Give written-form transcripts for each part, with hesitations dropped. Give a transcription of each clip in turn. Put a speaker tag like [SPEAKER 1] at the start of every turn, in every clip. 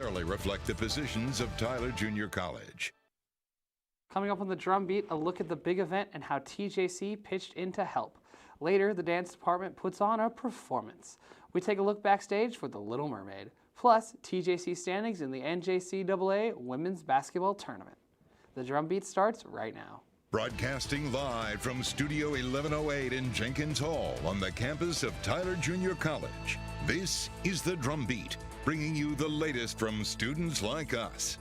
[SPEAKER 1] reflect the positions of Tyler Junior College.
[SPEAKER 2] Coming up on the Drumbeat, a look at the big event and how TJC pitched in to help. Later, the dance department puts on a performance. We take a look backstage for The Little Mermaid, plus TJC standings in the NJCAA Women's Basketball Tournament. The Drumbeat starts right now.
[SPEAKER 1] Broadcasting live from Studio 1108 in Jenkins Hall on the campus of Tyler Junior College. This is the Drumbeat, bringing you the latest from students like us.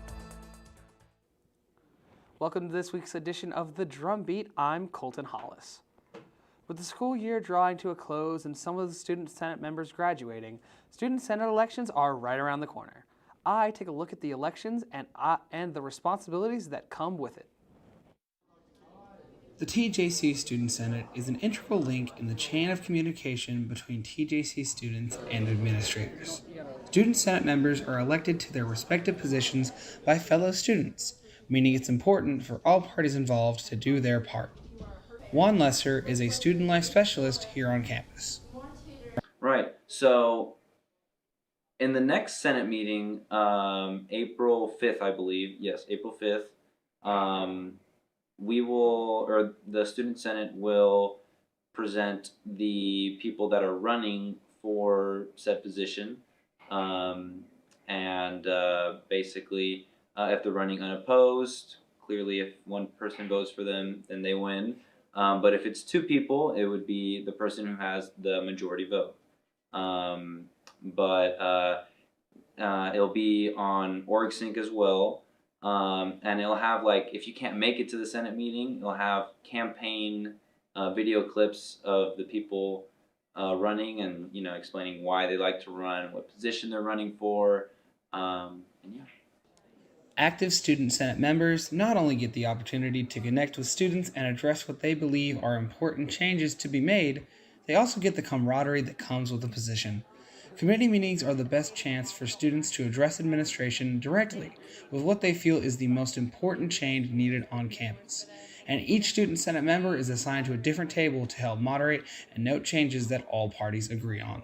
[SPEAKER 2] Welcome to this week's edition of the Drumbeat. I'm Colton Hollis. With the school year drawing to a close and some of the Student Senate members graduating, Student Senate elections are right around the corner. I take a look at the elections and the responsibilities that come with it. The TJC Student Senate is an integral link in the chain of communication between TJC students and administrators. Student Senate members are elected to their respective positions by fellow students, meaning it's important for all parties involved to do their part. Juan is a student life specialist here on campus.
[SPEAKER 3] Right, so in the next Senate meeting, April 5th, I believe, yes, April 5th, the Student Senate will present the people that are running for said position, basically, if they're running unopposed, clearly if one person votes for them, then they win. But if it's two people, it would be the person who has the majority vote. It'll be on OrgSync as well. And it'll have, like, if you can't make it to the Senate meeting, it'll have campaign video clips of the people running and, you know, explaining why they like to run, what position they're running for, and yeah.
[SPEAKER 2] Active Student Senate members not only get the opportunity to connect with students and address what they believe are important changes to be made, they also get the camaraderie that comes with the position. Committee meetings are the best chance for students to address administration directly with what they feel is the most important change needed on campus. And each Student Senate member is assigned to a different table to help moderate and note changes that all parties agree on.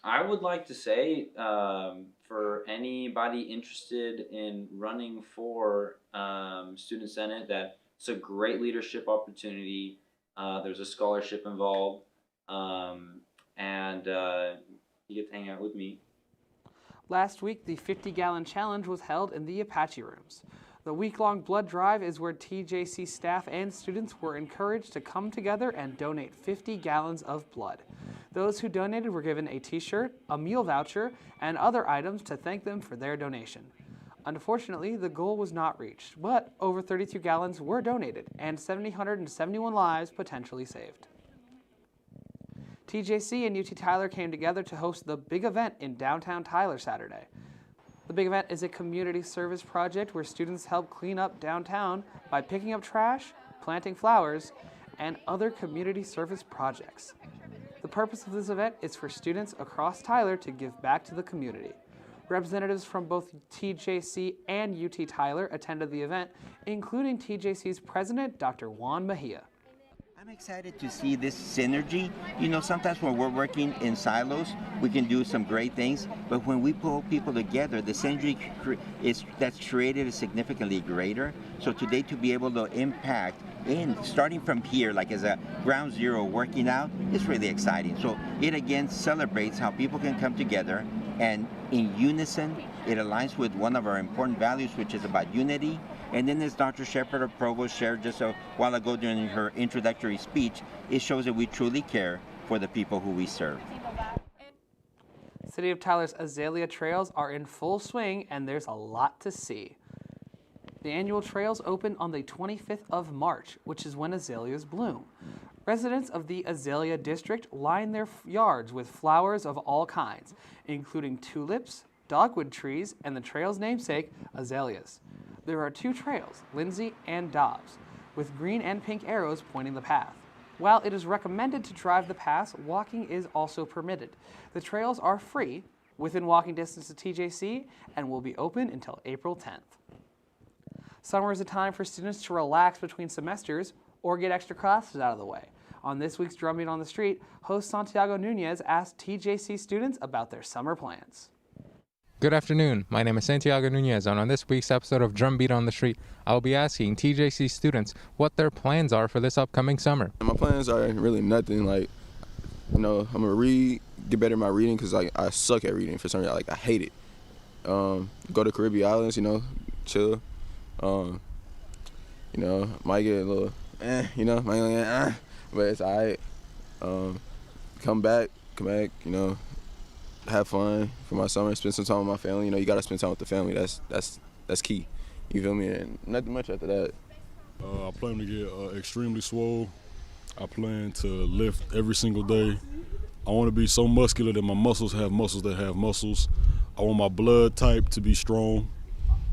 [SPEAKER 3] I would like to say, for anybody interested in running for Student Senate, that it's a great leadership opportunity. There's a scholarship involved, and you get to hang out with me.
[SPEAKER 2] Last week, the 50-gallon challenge was held in the Apache Rooms. The week-long blood drive is where TJC staff and students were encouraged to come together and donate 50 gallons of blood. Those who donated were given a t-shirt, a meal voucher, and other items to thank them for their donation. Unfortunately, the goal was not reached, but over 32 gallons were donated and 771 lives potentially saved. TJC and UT Tyler came together to host the big event in downtown Tyler Saturday. The big event is a community service project where students help clean up downtown by picking up trash, planting flowers, and other community service projects. The purpose of this event is for students across Tyler to give back to the community. Representatives from both TJC and UT Tyler attended the event, including TJC's president, Dr. Juan Mejia.
[SPEAKER 4] I'm excited to see this synergy. You know, sometimes when we're working in silos, we can do some great things, but when we pull people together, the synergy that's created is significantly greater. So today, to be able to impact starting from here, like as a ground zero working out, is really exciting. So it again celebrates how people can come together, and in unison, it aligns with one of our important values, which is about unity. And then, as Dr. Shepard, our provost, shared just a while ago during her introductory speech, it shows that we truly care for the people who we serve.
[SPEAKER 2] City of Tyler's Azalea Trails are in full swing, and there's a lot to see. The annual trails open on the 25th of March, which is when azaleas bloom. Residents of the Azalea District line their yards with flowers of all kinds, including tulips, dogwood trees, and the trail's namesake, azaleas. There are two trails, Lindsay and Dobbs, with green and pink arrows pointing the path. While it is recommended to drive the paths, walking is also permitted. The trails are free, within walking distance to TJC, and will be open until April 10th. Summer is a time for students to relax between semesters or get extra classes out of the way. On this week's Drumbeat on the Street, host Santiago Nunez asked TJC students about their summer plans.
[SPEAKER 5] Good afternoon. My name is Santiago Nunez, and on this week's episode of Drumbeat on the Street, I will be asking TJC students what their plans are for this upcoming summer.
[SPEAKER 6] My plans are really nothing. Like, I'm gonna read, get better at my reading, because I suck at reading for some reason. I hate it. Go to Caribbean Islands, chill. Might get a little, but it's all right. Come back, have fun for my summer, spend some time with my family. You gotta spend time with the family. That's key. You feel me? And nothing much after that.
[SPEAKER 7] I plan to get extremely swole. I plan to lift every single day. I want to be so muscular that my muscles have muscles that have muscles. I want my blood type to be strong.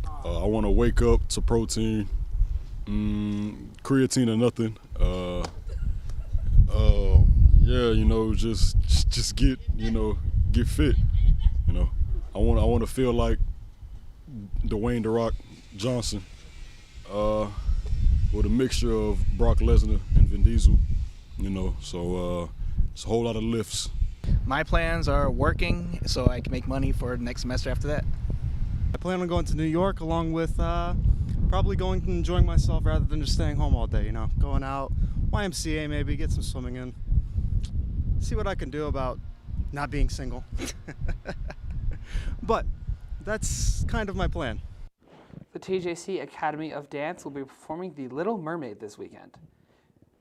[SPEAKER 7] I want to wake up to protein, creatine or nothing. Just get fit. I want to feel like Dwayne "The Rock" Johnson, with a mixture of Brock Lesnar and Vin Diesel. So it's a whole lot of lifts.
[SPEAKER 8] My plans are working so I can make money for next semester after that.
[SPEAKER 9] I plan on going to New York, along with probably going and enjoying myself rather than just staying home all day. Going out, YMCA maybe, get some swimming in, see what I can do about not being single. But that's kind of my plan.
[SPEAKER 2] The TJC Academy of Dance will be performing The Little Mermaid this weekend.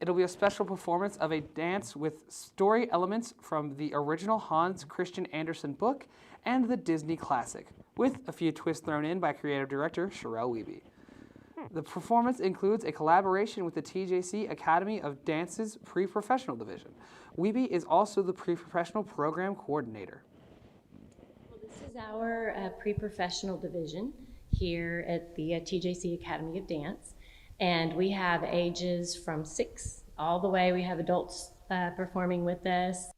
[SPEAKER 2] It'll be a special performance of a dance with story elements from the original Hans Christian Andersen book and the Disney classic, with a few twists thrown in by creative director Sherelle Wiebe. The performance includes a collaboration with the TJC Academy of Dance's pre-professional division. Wiebe is also the pre-professional program coordinator.
[SPEAKER 10] Well, this is our pre-professional division here at the TJC Academy of Dance. And we have ages from 6 all the way. We have adults performing with us.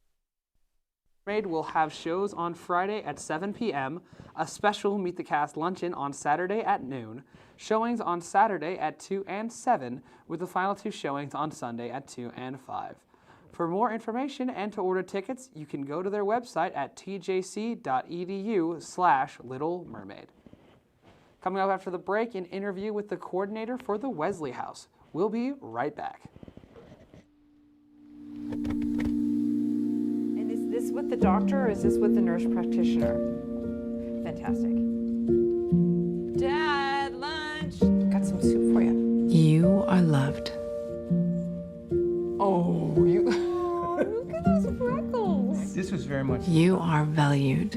[SPEAKER 2] Mermaid will have shows on Friday at 7 p.m., a special Meet the Cast luncheon on Saturday at noon, showings on Saturday at 2 and 7, with the final 2 showings on Sunday at 2 and 5. For more information and to order tickets, you can go to their website at tjc.edu/Little Mermaid. Coming up after the break, an interview with the coordinator for the Wesley House. We'll be right back.
[SPEAKER 11] And is this with the doctor or is this with the nurse practitioner? Fantastic. Dad, lunch. Got some soup for you.
[SPEAKER 12] You are loved.
[SPEAKER 11] Oh, you. Look at those freckles.
[SPEAKER 13] This was very much.
[SPEAKER 12] You are valued.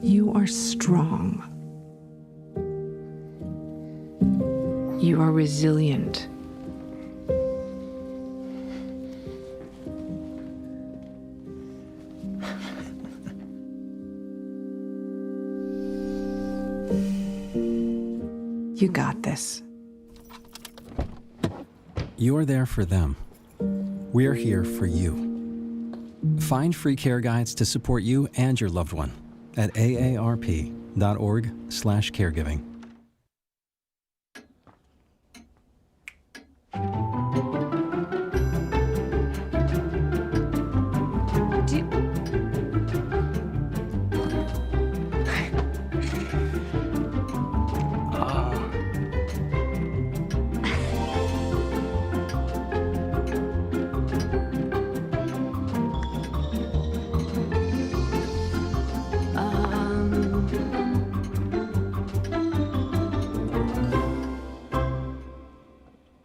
[SPEAKER 12] You are strong. You are resilient. You got this.
[SPEAKER 14] You're there for them. We're here for you. Find free care guides to support you and your loved one at aarp.org/caregiving.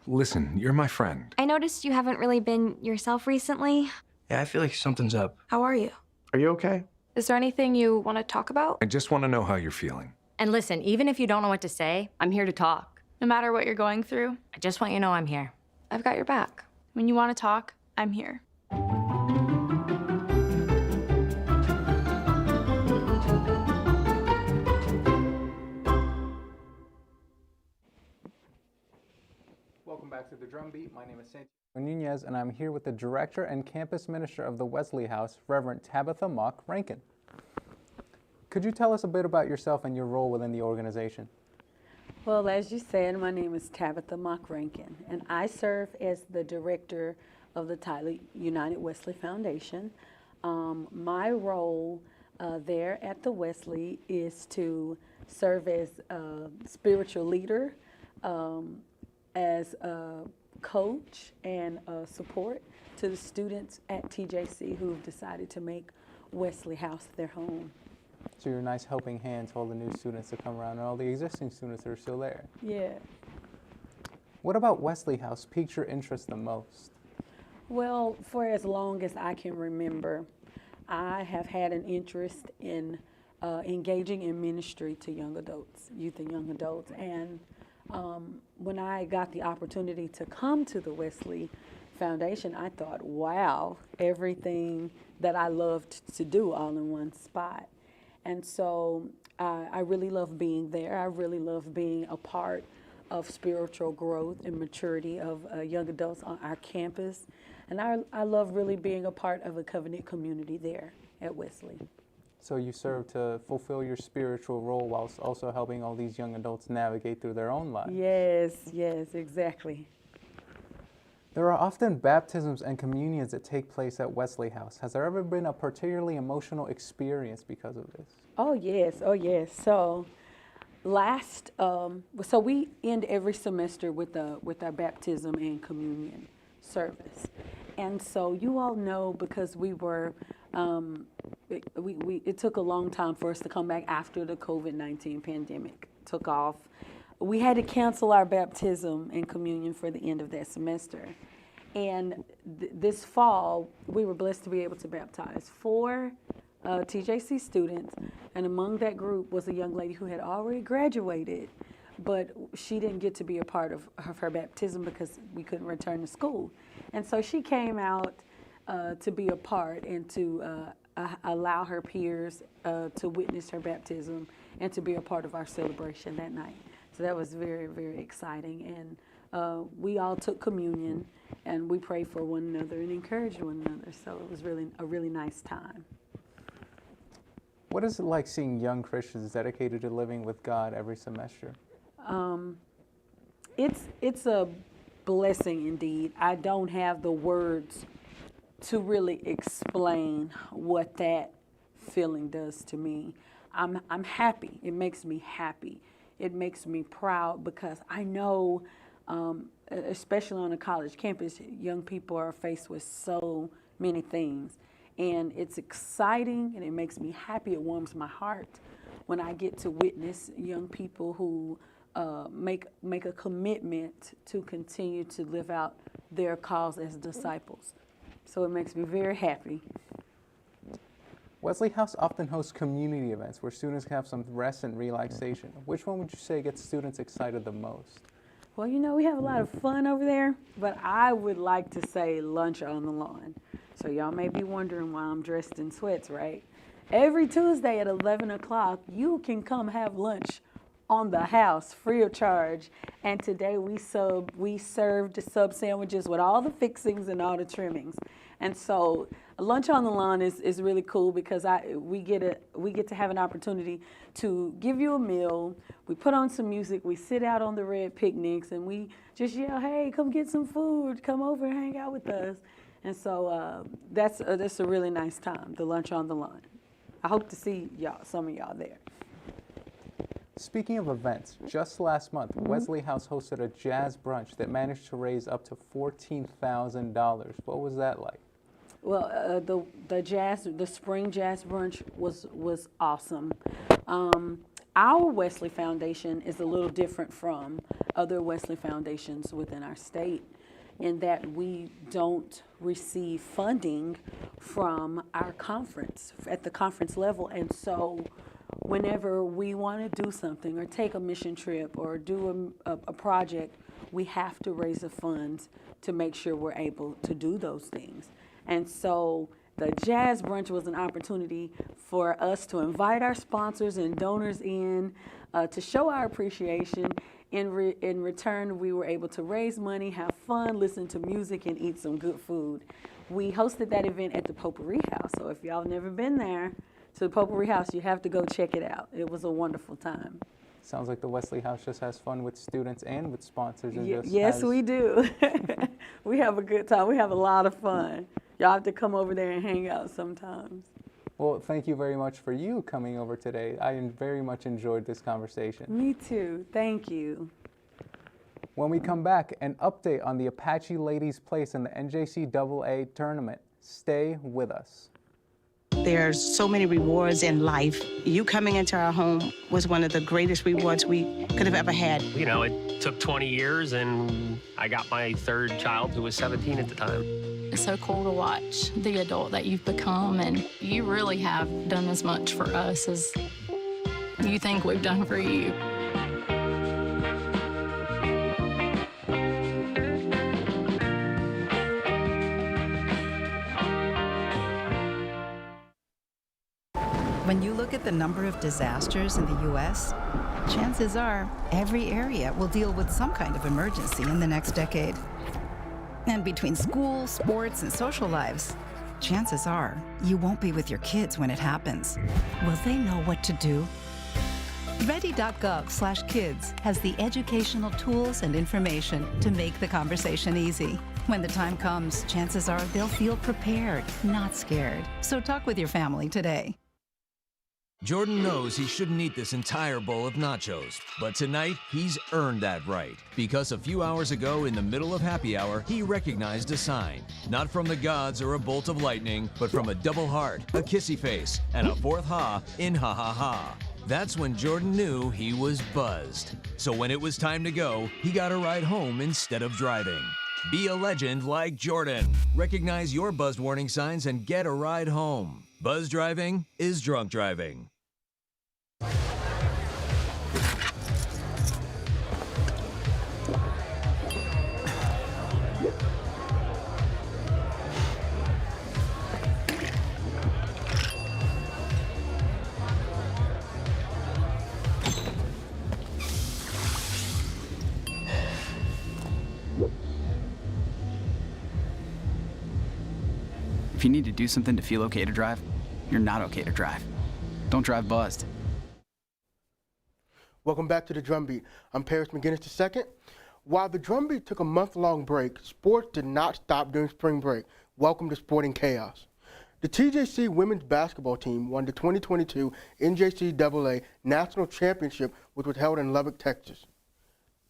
[SPEAKER 15] Listen, you're my friend.
[SPEAKER 16] I noticed you haven't really been yourself recently.
[SPEAKER 13] Yeah, I feel like something's up.
[SPEAKER 16] How are you?
[SPEAKER 15] Are you okay?
[SPEAKER 16] Is there anything you want to talk about?
[SPEAKER 15] I just want to know how you're feeling.
[SPEAKER 10] And listen, even if you don't know what to say, I'm here to talk.
[SPEAKER 17] No matter what you're going through,
[SPEAKER 10] I just want you to know I'm here.
[SPEAKER 16] I've got your back.
[SPEAKER 17] When you want to talk, I'm here.
[SPEAKER 5] Welcome back to the Drumbeat. My name is Santiago Nunez, and I'm here with the Director and Campus Minister of the Wesley House, Reverend Tabitha Mock Rankin. Could you tell us a bit about yourself and your role within the organization?
[SPEAKER 18] Well, as you said, my name is Tabitha Mock Rankin, and I serve as the Director of the Tyler United Wesley Foundation. My role there at the Wesley is to serve as a spiritual leader, as a coach and support to the students at TJC who've decided to make Wesley House their home.
[SPEAKER 5] So you're a nice helping hand to all the new students that come around and all the existing students that are still there.
[SPEAKER 18] Yeah.
[SPEAKER 5] What about Wesley House piqued your interest the most?
[SPEAKER 18] Well, for as long as I can remember, I have had an interest in engaging in ministry to young adults, youth and young adults. And when I got the opportunity to come to the Wesley Foundation, I thought, wow, everything that I loved to do all in one spot. And so I really love being there. I really love being a part of spiritual growth and maturity of young adults on our campus. And I love really being a part of a covenant community there at Wesley.
[SPEAKER 5] So you serve to fulfill your spiritual role whilst also helping all these young adults navigate through their own lives.
[SPEAKER 18] Yes, yes, exactly.
[SPEAKER 5] There are often baptisms and communions that take place at Wesley House. Has there ever been a particularly emotional experience because of this?
[SPEAKER 18] Oh yes, oh yes. So so we end every semester with our baptism and communion service. And so you all know, because we were, it took a long time for us to come back after the COVID-19 pandemic took off. We had to cancel our baptism and communion for the end of that semester. And this fall, we were blessed to be able to baptize 4 TJC students, and among that group was a young lady who had already graduated, but she didn't get to be a part of her baptism because we couldn't return to school. And so she came out to be a part and to allow her peers to witness her baptism and to be a part of our celebration that night. So that was very, very exciting. And we all took communion and we prayed for one another and encouraged one another. So it was really a really nice time.
[SPEAKER 5] What is it like seeing young Christians dedicated to living with God every semester?
[SPEAKER 18] It's a blessing indeed. I don't have the words to really explain what that feeling does to me. I'm happy. It makes me happy. It makes me proud because I know, especially on a college campus, young people are faced with so many things. And it's exciting and it makes me happy. It warms my heart when I get to witness young people who make a commitment to continue to live out their cause as disciples. So it makes me very happy.
[SPEAKER 5] Wesley House often hosts community events where students can have some rest and relaxation. Which one would you say gets students excited the most?
[SPEAKER 18] Well, you know, we have a lot of fun over there, but I would like to say lunch on the lawn. So y'all may be wondering why I'm dressed in sweats, right? Every Tuesday at 11 o'clock, you can come have lunch on the house free of charge. And today we served sub sandwiches with all the fixings and all the trimmings. And so lunch on the lawn is really cool because we get to have an opportunity to give you a meal. We put on some music, we sit out on the red picnics, and we just yell, hey, come get some food, come over and hang out with us. And so that's a really nice time, the lunch on the lawn. I hope to see some of y'all there.
[SPEAKER 5] Speaking of events, just last month, Wesley House hosted a jazz brunch that managed to raise up to $14,000. What was that like?
[SPEAKER 18] Well, the spring jazz brunch was awesome. Our Wesley Foundation is a little different from other Wesley Foundations within our state in that we don't receive funding from our conference at the conference level. And so whenever we want to do something or take a mission trip or do a project, we have to raise the funds to make sure we're able to do those things. And so the jazz brunch was an opportunity for us to invite our sponsors and donors in to show our appreciation. In return, we were able to raise money, have fun, listen to music, and eat some good food. We hosted that event at the Potpourri House. So if y'all have never been there to the Potpourri House, you have to go check it out. It was a wonderful time.
[SPEAKER 5] Sounds like the Wesley House just has fun with students and with sponsors. And
[SPEAKER 18] Yes, we do. We have a good time. We have a lot of fun. Y'all have to come over there and hang out sometimes.
[SPEAKER 5] Well, thank you very much for you coming over today. I very much enjoyed this conversation.
[SPEAKER 18] Me too. Thank you.
[SPEAKER 5] When we come back, an update on the Apache ladies' place in the NJCAA tournament. Stay with us.
[SPEAKER 19] There's so many rewards in life. You coming into our home was one of the greatest rewards we could have ever had.
[SPEAKER 20] You know, it took 20 years, and I got my third child, who was 17 at the time.
[SPEAKER 21] It's so cool to watch the adult that you've become, and you really have done as much for us as you think we've done for you.
[SPEAKER 22] When you look at the number of disasters in the U.S., chances are every area will deal with some kind of emergency in the next decade. And between school, sports, and social lives, chances are you won't be with your kids when it happens. Will they know what to do? Ready.gov/kids has the educational tools and information to make the conversation easy. When the time comes, chances are they'll feel prepared, not scared. So talk with your family today.
[SPEAKER 23] Jordan knows he shouldn't eat this entire bowl of nachos, but tonight he's earned that right, because a few hours ago in the middle of happy hour, he recognized a sign, not from the gods or a bolt of lightning, but from a double heart, a kissy face, and a fourth ha in ha ha ha. That's when Jordan knew he was buzzed. So when it was time to go, he got a ride home instead of driving. Be a legend like Jordan. Recognize your buzzed warning signs and get a ride home. Buzz driving is drunk driving.
[SPEAKER 24] If you need to do something to feel okay to drive, you're not okay to drive. Don't drive buzzed.
[SPEAKER 25] Welcome back to the Drumbeat. I'm Paris McGinnis II. While the Drumbeat took a month-long break, sports did not stop during spring break. Welcome to Sporting Chaos. The TJC women's basketball team won the 2022 NJCAA National Championship, which was held in Lubbock, Texas.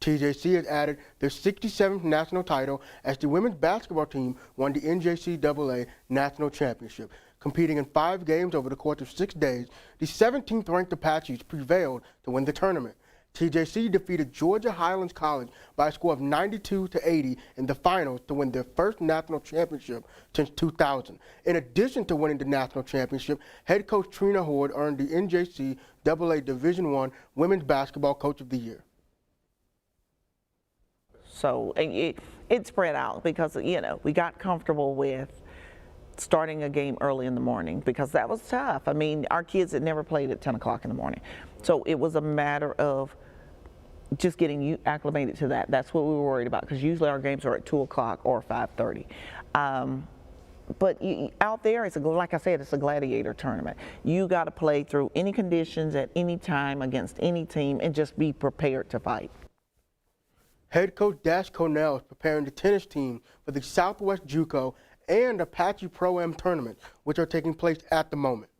[SPEAKER 25] TJC has added their 67th national title as the women's basketball team won the NJCAA National Championship. Competing in 5 games over the course of 6 days, the 17th ranked Apaches prevailed to win the tournament. TJC defeated Georgia Highlands College by a score of 92-80 in the finals to win their first national championship since 2000. In addition to winning the national championship, head coach Trina Horde earned the NJCAA Division I Women's Basketball Coach of the Year.
[SPEAKER 26] So it spread out because, you know, we got comfortable with starting a game early in the morning because that was tough. I mean, our kids had never played at 10 o'clock in the morning. So it was a matter of just getting you acclimated to that. That's what we were worried about because usually our games are at 2 o'clock or 5:30. But out there, it's like I said, it's a gladiator tournament. You got to play through any conditions at any time against any team and just be prepared to fight.
[SPEAKER 25] Head coach Dash Cornell is preparing the tennis team for the Southwest JUCO and Apache Pro-Am tournament, which are taking place at the moment.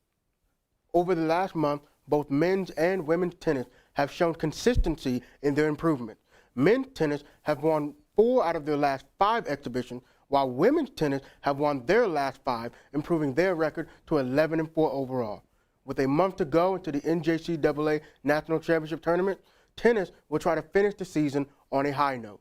[SPEAKER 25] Over the last month, both men's and women's tennis have shown consistency in their improvement. Men's tennis have won 4 out of their last 5 exhibitions, while women's tennis have won their last 5, improving their record to 11-4 overall. With a month to go into the NJCAA National Championship Tournament, tennis will try to finish the season on a high note.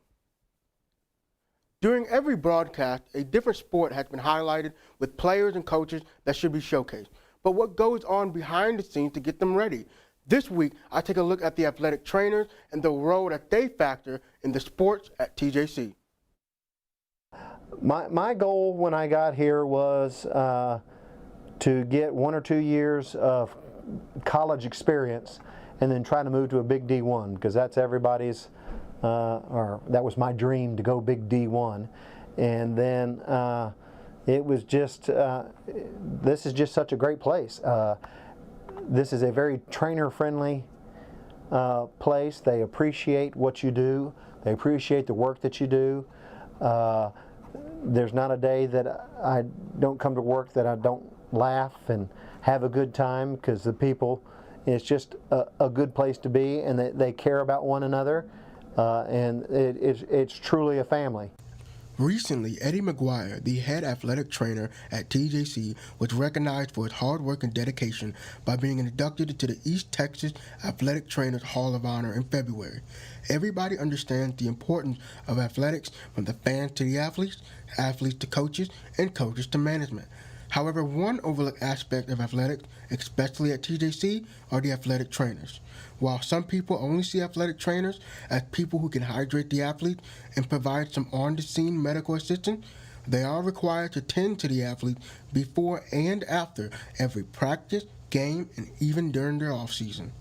[SPEAKER 25] During every broadcast, a different sport has been highlighted with players and coaches that should be showcased. But what goes on behind the scenes to get them ready? This week, I take a look at the athletic trainers and the role that they factor in the sports at TJC.
[SPEAKER 27] My goal when I got here was to get 1 or 2 years of college experience and then try to move to a big D1 because that's everybody's, or that was my dream to go big D1. And then it was just, this is just such a great place. This is a very trainer-friendly place. They appreciate what you do. They appreciate the work that you do. there's not a day that I don't come to work that I don't laugh and have a good time, because the people, it's just a good place to be, and they care about one another, and it's truly a family.
[SPEAKER 25] Recently, Eddie McGuire, the head athletic trainer at TJC, was recognized for his hard work and dedication by being inducted into the East Texas Athletic Trainers Hall of Honor in February. Everybody understands the importance of athletics, from the fans to the athletes, athletes to coaches, and coaches to management. However, one overlooked aspect of athletics, especially at TJC, are the athletic trainers. While some people only see athletic trainers as people who can hydrate the athlete and provide some on-the-scene medical assistance, they are required to tend to the athlete before and after every practice, game, and even during their off-season.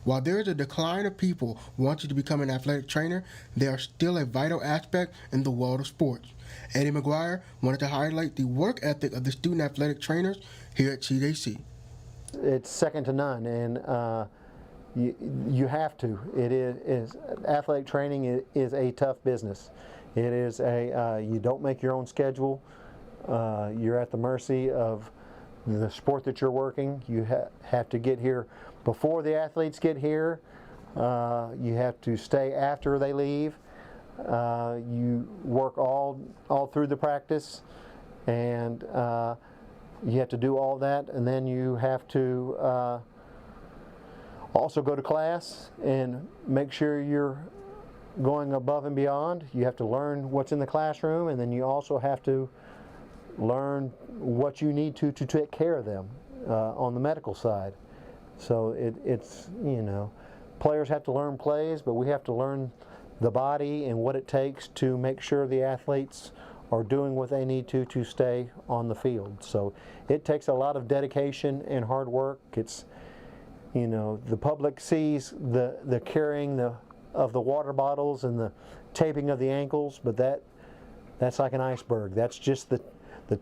[SPEAKER 25] While there is a decline of people wanting to become an athletic trainer, they are still a vital aspect in the world of sports. Eddie McGuire wanted to highlight the work ethic of the student athletic trainers here at TJC.
[SPEAKER 27] It's second to none, and you have to. It is athletic training is a tough business. It is you don't make your own schedule. You're at the mercy of the sport that you're working. You have to get here before the athletes get here. You have to stay after they leave. You work all through the practice, and you have to do all that, and then you have to also go to class and make sure you're going above and beyond. You have to learn what's in the classroom, and then you also have to learn what you need to take care of them on the medical side. So it's, you know, players have to learn plays, but we have to learn the body and what it takes to make sure the athletes are doing what they need to stay on the field. So it takes a lot of dedication and hard work. It's, you know, the public sees the carrying of the water bottles and the taping of the ankles, but that's like an iceberg. That's just the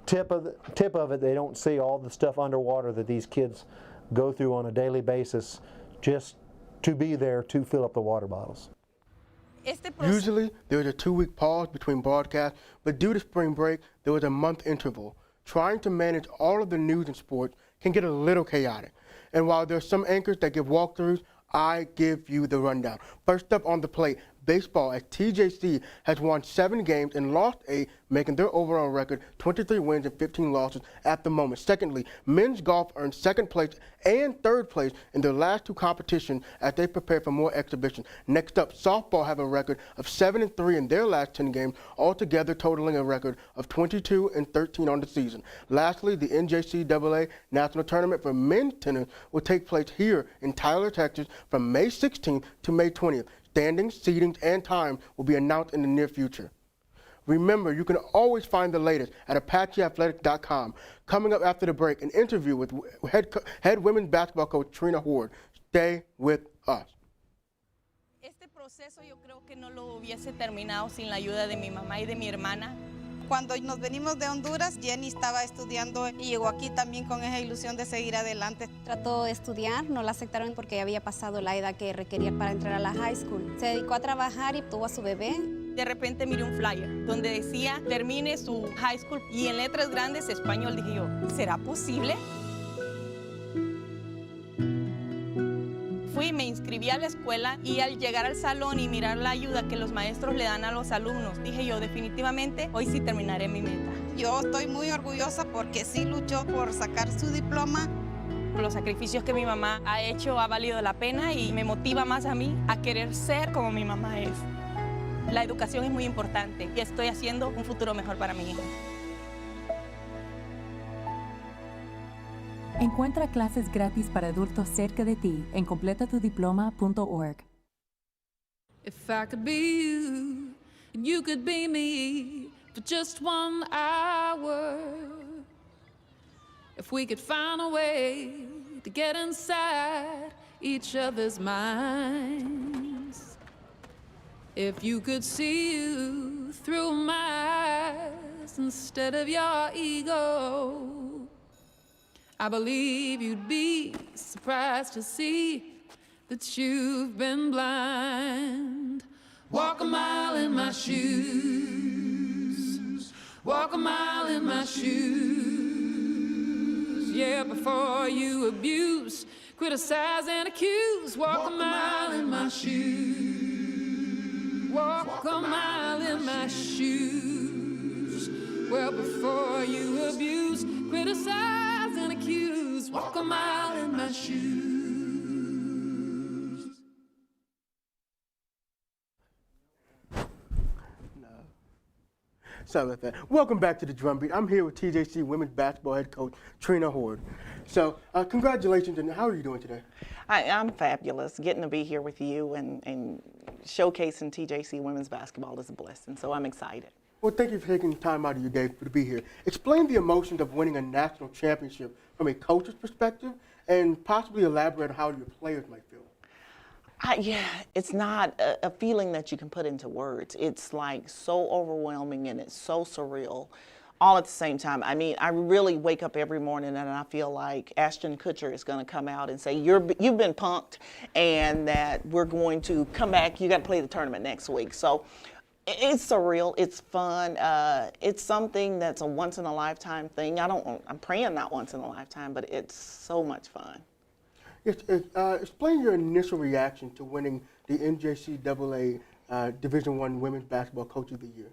[SPEAKER 27] tip of it. They don't see all the stuff underwater that these kids go through on a daily basis just to be there to fill up the water bottles.
[SPEAKER 25] Usually, there is a 2-week pause between broadcasts, but due to spring break, there was a month interval. Trying to manage all of the news and sports can get a little chaotic. And while there are some anchors that give walkthroughs, I give you the rundown. First up on the plate, baseball, as TJC has won 7 games and lost 8, making their overall record 23 wins and 15 losses at the moment. Secondly, men's golf earned 2nd place and 3rd place in their last 2 competitions as they prepare for more exhibitions. Next up, softball have a record of 7-3 in their last 10 games, altogether totaling a record of 22-13 on the season. Lastly, the NJCAA National Tournament for men's tennis will take place here in Tyler, Texas from May 16th to May 20th. Standings, seedings, and times will be announced in the near future. Remember, you can always find the latest at ApacheAthletic.com. Coming up after the break, an interview with head women's basketball coach Trina Horde. Stay with us.
[SPEAKER 1] Este proceso yo creo que no lo hubiese terminado sin la ayuda de mi mamá y de mi hermana. Cuando nos venimos de Honduras, Jenny estaba estudiando y llegó aquí también con esa ilusión de seguir adelante.
[SPEAKER 3] Trató de estudiar, no la aceptaron porque había pasado la edad que requería para entrar a la high school. Se dedicó a trabajar y tuvo a su bebé.
[SPEAKER 1] De repente miré un flyer donde decía termine su high school y en letras grandes español. Dije yo, ¿será posible? Fui, me inscribí a la escuela y al llegar al salón y mirar la ayuda que los maestros le dan a los alumnos, dije yo, definitivamente, hoy sí terminaré mi meta. Yo estoy muy orgullosa porque sí luchó por sacar su diploma. Los sacrificios que mi mamá ha hecho ha valido la pena y me motiva más a mí a querer ser como mi mamá es. La educación es muy importante y estoy haciendo un futuro mejor para mi hija.
[SPEAKER 4] Encuentra clases gratis para adultos cerca de ti en completatudiploma.org.
[SPEAKER 6] If I could be you, and you could be me for just 1 hour. If we could find a way to get inside each other's minds. If you could see you through my eyes instead of your ego. I believe you'd be surprised to see that you've been blind. Walk a mile in my shoes. Walk a mile in my shoes. Yeah, before you abuse, criticize and accuse. Walk a mile in my shoes. Walk a mile in my shoes. Well, before you abuse, criticize and accuse. Walk a mile in my shoes.
[SPEAKER 25] Sorry about that. Welcome back to the Drumbeat. I'm here with TJC women's basketball head coach Trina Horde. So congratulations, and how are you doing today?
[SPEAKER 26] I'm fabulous. Getting to be here with you and showcasing TJC women's basketball is a blessing, so I'm excited.
[SPEAKER 25] Well, thank you for taking time out of your day to be here. Explain the emotions of winning a national championship from a coach's perspective, and possibly elaborate on how your players might feel.
[SPEAKER 26] Yeah, it's not a feeling that you can put into words. It's like so overwhelming and it's so surreal all at the same time. I mean, I really wake up every morning and I feel like Ashton Kutcher is going to come out and say, you've been punked and that we're going to come back. You got to play the tournament next week. So it's surreal. It's fun. It's something that's a once in a lifetime thing. I'm praying not once in a lifetime, but it's so much fun.
[SPEAKER 25] Yes, explain your initial reaction to winning the NJCAA Division I Women's Basketball Coach of the Year.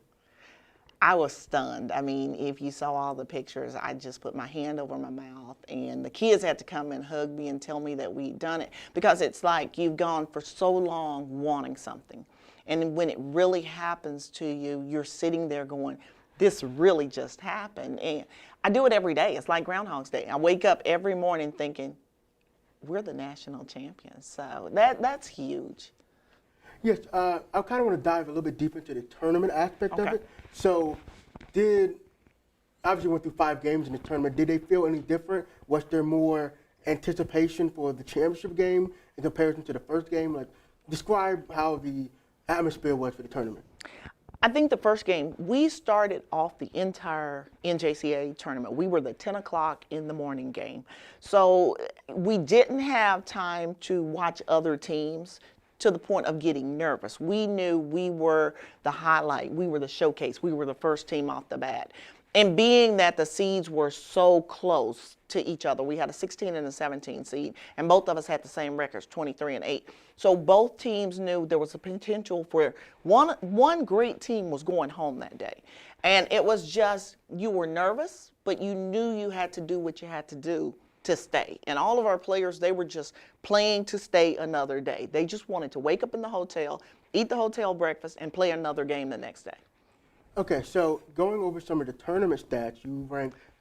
[SPEAKER 26] I was stunned. I mean, if you saw all the pictures, I just put my hand over my mouth, and the kids had to come and hug me and tell me that we'd done it, because it's like you've gone for so long wanting something. And when it really happens to you, you're sitting there going, this really just happened. And I do it every day. It's like Groundhog's Day. I wake up every morning thinking, we're the national champions, so that's huge.
[SPEAKER 25] Yes, I kind of want to dive a little bit deeper into the tournament aspect of it. So, obviously went through 5 games in the tournament. Did they feel any different? Was there more anticipation for the championship game in comparison to the first game? Like, describe how the atmosphere was for the tournament.
[SPEAKER 26] I think the first game, we started off the entire NJCAA tournament. We were the 10 o'clock in the morning game. So we didn't have time to watch other teams to the point of getting nervous. We knew we were the highlight. We were the showcase. We were the first team off the bat. And being that the seeds were so close to each other, we had a 16 and a 17 seed, and both of us had the same records, 23-8. So both teams knew there was a potential for one great team was going home that day. And it was just, you were nervous, but you knew you had to do what you had to do to stay. And all of our players, they were just playing to stay another day. They just wanted to wake up in the hotel, eat the hotel breakfast, and play another game the next day.
[SPEAKER 25] Okay, so going over some of the tournament stats,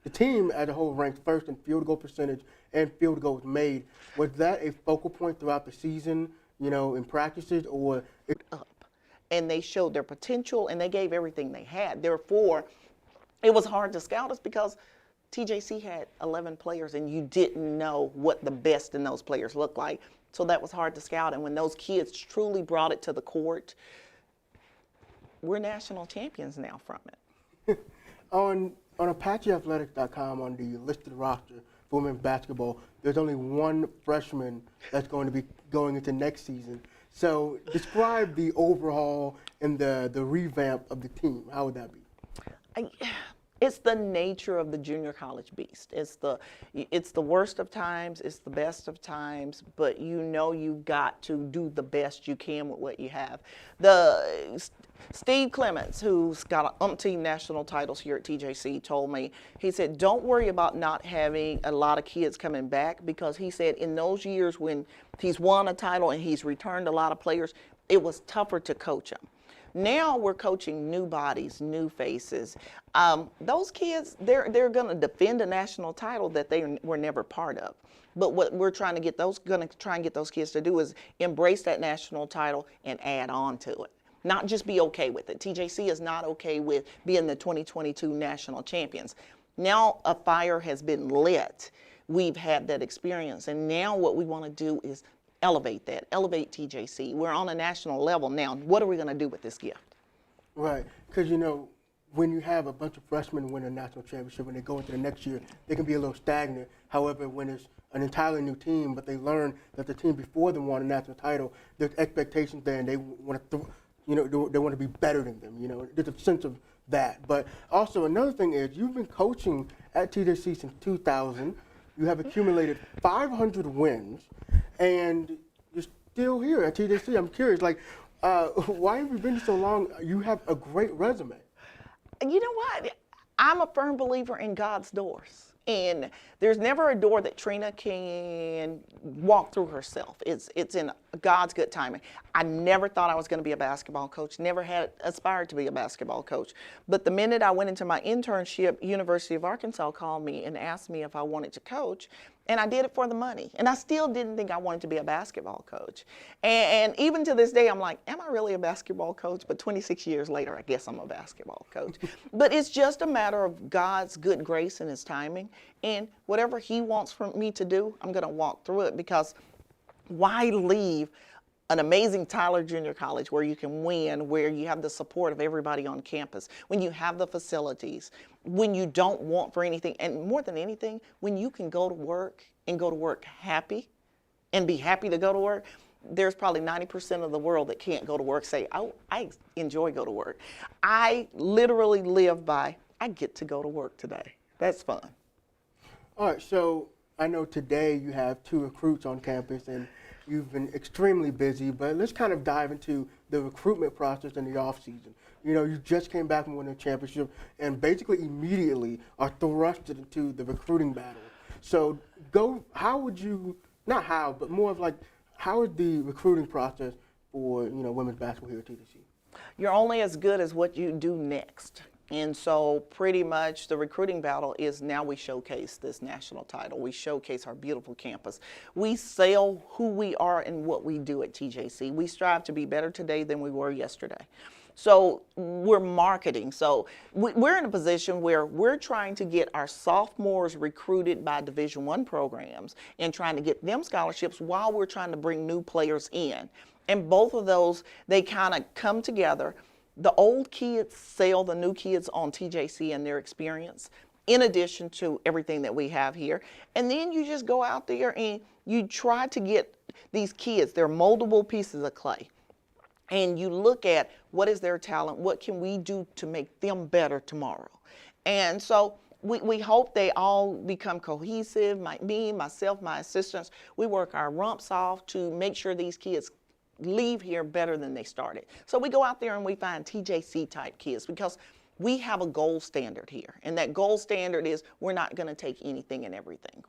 [SPEAKER 25] the team as a whole ranked first in field goal percentage and field goals made. Was that a focal point throughout the season, in practices, or?
[SPEAKER 26] Up. And they showed their potential and they gave everything they had. Therefore, it was hard to scout us because TJC had 11 players and you didn't know what the best in those players looked like. So that was hard to scout. And when those kids truly brought it to the court, we're national champions now from it.
[SPEAKER 25] On ApacheAthletics.com, on the listed roster for women's basketball, there's only one freshman that's going to be going into next season. So describe the overhaul and the revamp of the team. How would that be?
[SPEAKER 26] It's the nature of the junior college beast. It's the worst of times, it's the best of times, but you've got to do the best you can with what you have. Steve Clements, who's got umpteen national titles here at TJC, told me, he said, don't worry about not having a lot of kids coming back, because he said in those years when he's won a title and he's returned a lot of players, it was tougher to coach them. Now we're coaching new bodies, new faces. Those kids, they're going to defend a national title that they were never part of. But what we're trying to get those kids to do is embrace that national title and add on to it. Not just be okay with it. TJC is not okay with being the 2022 national champions. Now a fire has been lit. We've had that experience, and now what we want to do is elevate TJC. We're on a national level now. What are we going to do with this gift?
[SPEAKER 25] Right, because when you have a bunch of freshmen win a national championship, when they go into the next year, they can be a little stagnant. However, when it's an entirely new team, but they learn that the team before them won a national title, there's expectations there, and they want to, they want to be better than them. There's a sense of that. But also another thing is you've been coaching at TJC since 2000. You have accumulated 500 wins, and you're still here at TJC. I'm curious, like, why have you been so long? You have a great resume.
[SPEAKER 26] You know what? I'm a firm believer in God's doors. And there's never a door that Trina can walk through herself. It's in God's good timing. I never thought I was going to be a basketball coach, never had aspired to be a basketball coach. But the minute I went into my internship, University of Arkansas called me and asked me if I wanted to coach. And I did it for the money. And I still didn't think I wanted to be a basketball coach. And even to this day, I'm like, am I really a basketball coach? But 26 years later, I guess I'm a basketball coach. But it's just a matter of God's good grace and his timing. And whatever he wants for me to do, I'm going to walk through it, because why leave an amazing Tyler Junior College where you can win, where you have the support of everybody on campus, when you have the facilities, when you don't want for anything, and more than anything, when you can go to work and go to work happy and be happy to go to work. There's probably 90% of the world that can't go to work say, oh, I enjoy go to work. I literally live by, I get to go to work today. That's fun.
[SPEAKER 25] All right, so I know today you have 2 recruits on campus, and you've been extremely busy, but let's kind of dive into the recruitment process in the off season. You know, you just came back from winning a championship and basically immediately are thrusted into the recruiting battle. So how would you, not how, but more of like, how is the recruiting process for, you know, women's basketball here at TJC?
[SPEAKER 26] You're only as good as what you do next. And so pretty much the recruiting battle is now we showcase this national title. We showcase our beautiful campus. We sell who we are and what we do at TJC. We strive to be better today than we were yesterday. So we're marketing. So we're in a position where we're trying to get our sophomores recruited by Division I programs and trying to get them scholarships while we're trying to bring new players in. And both of those, they kind of come together. The old kids sell the new kids on TJC and their experience, in addition to everything that we have here. And then you just go out there and you try to get these kids, they're moldable pieces of clay. And you look at what is their talent, what can we do to make them better tomorrow. And so we hope they all become cohesive. Me, myself, my assistants, we work our rumps off to make sure these kids leave here better than they started. So we go out there and we find TJC type kids, because we have a gold standard here. And that gold standard is we're not going to take anything and everything.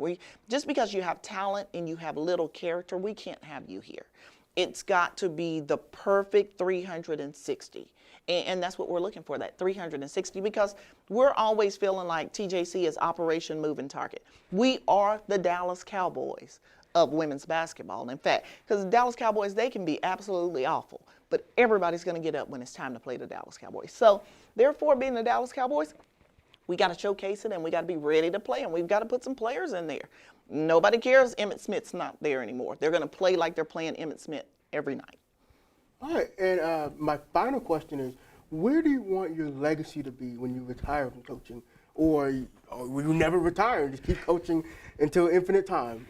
[SPEAKER 26] Just because you have talent and you have little character, we can't have you here. It's got to be the perfect 360. And that's what we're looking for, that 360, because we're always feeling like TJC is Operation Moving Target. We are the Dallas Cowboys of women's basketball. In fact, because the Dallas Cowboys, they can be absolutely awful, but everybody's going to get up when it's time to play the Dallas Cowboys. So therefore, being the Dallas Cowboys, we got to showcase it and we got to be ready to play, and we've got to put some players in there. Nobody cares Emmitt Smith's not there anymore. They're going to play like they're playing Emmitt Smith every night.
[SPEAKER 25] All right, and my final question is, where do you want your legacy to be when you retire from coaching? Or will you never retire and just keep coaching until infinite time?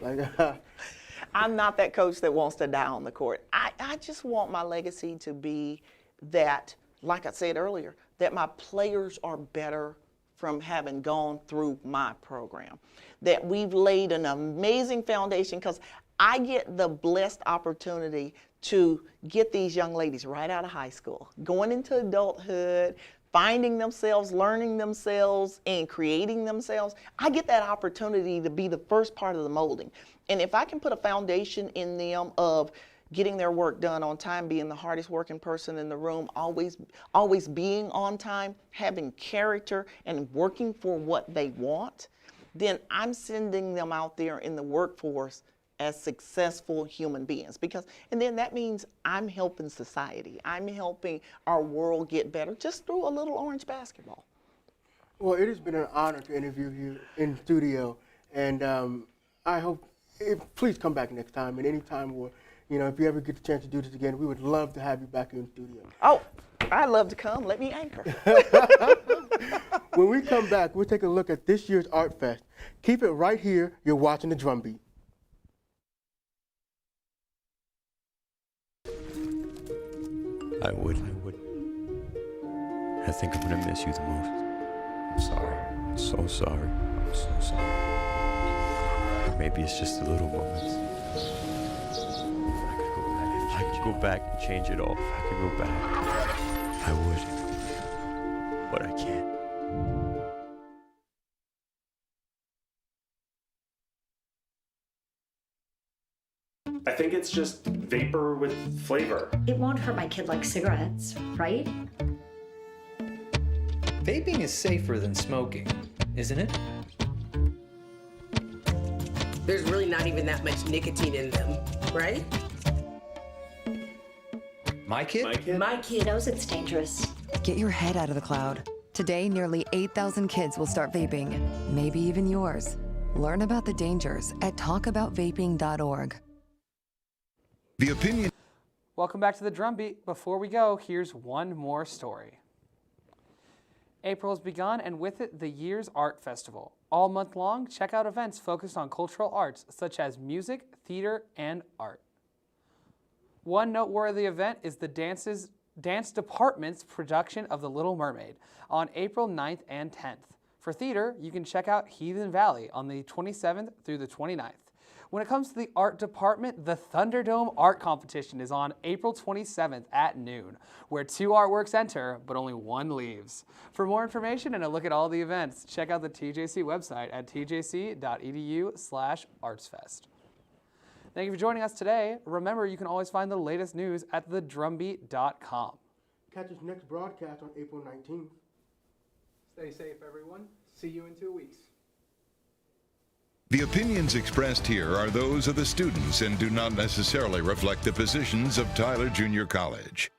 [SPEAKER 26] I'm not that coach that wants to die on the court. I just want my legacy to be that, like I said earlier, that my players are better from having gone through my program. That we've laid an amazing foundation, because I get the blessed opportunity to get these young ladies right out of high school, going into adulthood, finding themselves, learning themselves, and creating themselves. I get that opportunity to be the first part of the molding. And if I can put a foundation in them of getting their work done on time, being the hardest working person in the room, always being on time, having character, and working for what they want, then I'm sending them out there in the workforce as successful human beings. And then that means I'm helping society. I'm helping our world get better just through a little orange basketball.
[SPEAKER 25] Well, it has been an honor to interview you in studio, and I hope, please come back next time, and anytime, or if you ever get the chance to do this again, we would love to have you back in studio.
[SPEAKER 26] Oh, I'd love to come. Let me anchor.
[SPEAKER 25] When we come back, we'll take a look at this year's Art Fest. Keep it right here. You're watching the Drumbeat.
[SPEAKER 15] I would
[SPEAKER 2] I think I'm gonna miss you the most. I'm sorry. I'm so sorry. I'm so sorry. Maybe it's just the little moments. If I could go back and change it all, if I could go back, I would. But I can't.
[SPEAKER 7] I think it's just vapor with flavor.
[SPEAKER 8] It won't hurt my kid like cigarettes, right?
[SPEAKER 9] Vaping is safer than smoking, isn't it?
[SPEAKER 11] There's really not even that much nicotine in them, right?
[SPEAKER 9] My kid?
[SPEAKER 8] My kid knows it's dangerous.
[SPEAKER 12] Get your head out of the cloud. Today, nearly 8,000 kids will start vaping, maybe even yours. Learn about the dangers at talkaboutvaping.org.
[SPEAKER 14] The opinion.
[SPEAKER 28] Welcome back to the Drumbeat. Before we go, here's one more story. April has begun, and with it, the year's art festival. All month long, check out events focused on cultural arts, such as music, theater, and art. One noteworthy event is the Dance Department's production of The Little Mermaid on April 9th and 10th. For theater, you can check out Heathen Valley on the 27th through the 29th. When it comes to the art department, the Thunderdome Art Competition is on April 27th at noon, where 2 artworks enter, but only 1 leaves. For more information and a look at all the events, check out the TJC website at tjc.edu/artsfest. Thank you for joining us today. Remember, you can always find the latest news at thedrumbeat.com.
[SPEAKER 25] Catch us next broadcast on April 19th.
[SPEAKER 5] Stay safe, everyone. See you in 2 weeks.
[SPEAKER 14] The opinions expressed here are those of the students and do not necessarily reflect the positions of Tyler Junior College.